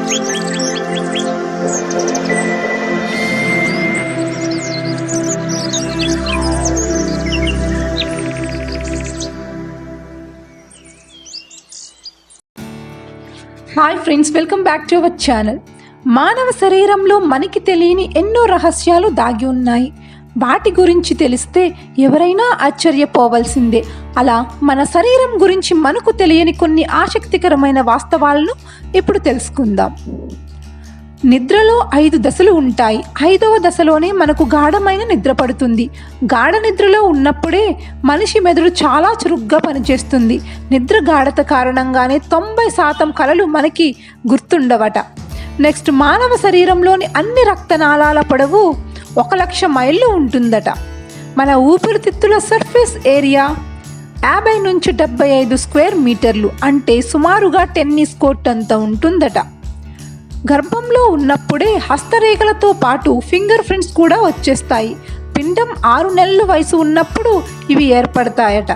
Hi friends, welcome back to our channel. మానవ శరీరంలో మనకి తెలియని ఎన్నో రహస్యాలు దాగి ఉన్నాయి. వాటి గురించి తెలిస్తే ఎవరైనా ఆశ్చర్యపోవాల్సిందే. అలా మన శరీరం గురించి మనకు తెలియని కొన్ని ఆసక్తికరమైన వాస్తవాలను ఇప్పుడు తెలుసుకుందాం. నిద్రలో 5 దశలు ఉంటాయి. 5వ దశలోనే మనకు గాఢమైన నిద్ర పడుతుంది. గాఢ నిద్రలో ఉన్నప్పుడే మనిషి మెదడు చాలా చురుగ్గా పనిచేస్తుంది. నిద్ర గాఢత కారణంగానే 90% కలలు మనకి గుర్తుండవట. నెక్స్ట్, మానవ శరీరంలోని అన్ని రక్తనాళాల పొడవు 1,00,000 మైళ్ళు ఉంటుందట. మన ఊపిరితిత్తుల సర్ఫేస్ ఏరియా 50 నుంచి 75 స్క్వేర్ మీటర్లు, అంటే సుమారుగా టెన్నిస్ కోర్ట్ అంత ఉంటుందట. గర్భంలో ఉన్నప్పుడే హస్తరేఖలతో పాటు ఫింగర్ ప్రింట్స్ కూడా వచ్చేస్తాయి. పిండం 6 నెలల వయసు ఉన్నప్పుడు ఇవి ఏర్పడతాయట.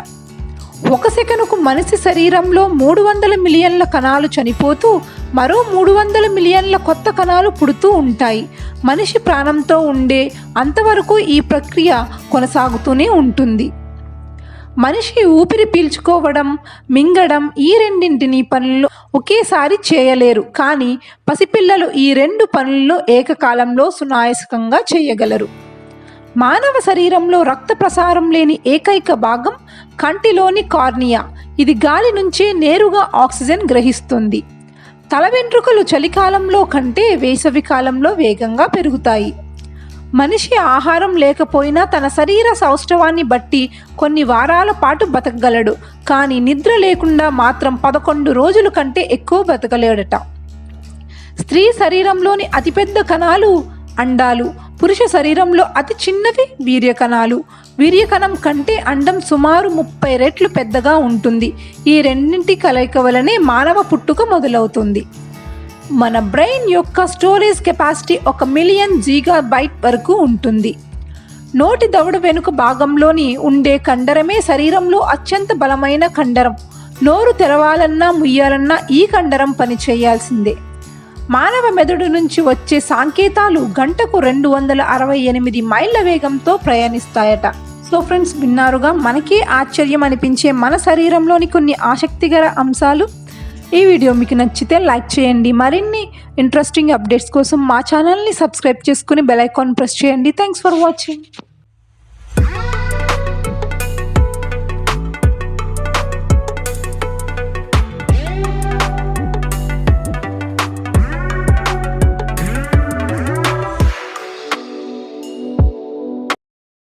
1 సెకనుకు మనిషి శరీరంలో 300 మిలియన్ల కణాలు చనిపోతూ మరో 300 మిలియన్ల కొత్త కణాలు పుడుతూ ఉంటాయి. మనిషి ప్రాణంతో ఉండే అంతవరకు ఈ ప్రక్రియ కొనసాగుతూనే ఉంటుంది. మనిషి ఊపిరి పీల్చుకోవడం, మింగడం ఈ రెండింటిని పనులను ఒకేసారి చేయలేరు. కానీ పసిపిల్లలు ఈ 2 పనులను ఏకకాలంలో సునాయాసంగా చేయగలరు. మానవ శరీరంలో రక్త ప్రసారం లేని ఏకైక భాగం కంటిలోని కార్నియా. ఇది గాలి నుంచే నేరుగా ఆక్సిజన్ గ్రహిస్తుంది. తల వెంట్రుకలు చలికాలంలో కంటే వేసవి కాలంలో వేగంగా పెరుగుతాయి. మనిషి ఆహారం లేకపోయినా తన శరీర సౌష్ఠవాన్ని బట్టి కొన్ని వారాల పాటు బతకగలడు. కానీ నిద్ర లేకుండా మాత్రం 11 రోజుల కంటే ఎక్కువ బతకలేడట. స్త్రీ శరీరంలోని అతిపెద్ద కణాలు అండాలు. పురుష శరీరంలో అతి చిన్నవి వీర్యకణాలు. వీర్యకణం కంటే అండం సుమారు 30 రెట్లు పెద్దగా ఉంటుంది. ఈ రెండింటి కలయిక వలనే మానవ పుట్టుక మొదలవుతుంది. మన బ్రెయిన్ యొక్క స్టోరేజ్ కెపాసిటీ 1 మిలియన్ గిగాబైట్ వరకు ఉంటుంది. నోటి దవడ వెనుక భాగంలోని ఉండే కండరమే శరీరంలో అత్యంత బలమైన కండరం. నోరు తెరవాలన్నా ముయ్యాలన్నా ఈ కండరం పని చేయాల్సిందే. మానవ మెదడు నుంచి వచ్చే సంకేతాలు గంటకు 268 మైళ్ళ వేగంతో ప్రయాణిస్తాయట. సో ఫ్రెండ్స్, విన్నారుగా, మనకే ఆశ్చర్యం అనిపించే మన శరీరంలోని కొన్ని ఆసక్తికర అంశాలు. ఈ వీడియో మీకు నచ్చితే లైక్ చేయండి. మరిన్ని ఇంట్రెస్టింగ్ అప్డేట్స్ కోసం మా ఛానల్ని సబ్స్క్రైబ్ చేసుకుని బెల్ ఐకాన్ ప్రెస్ చేయండి. Thanks for watching.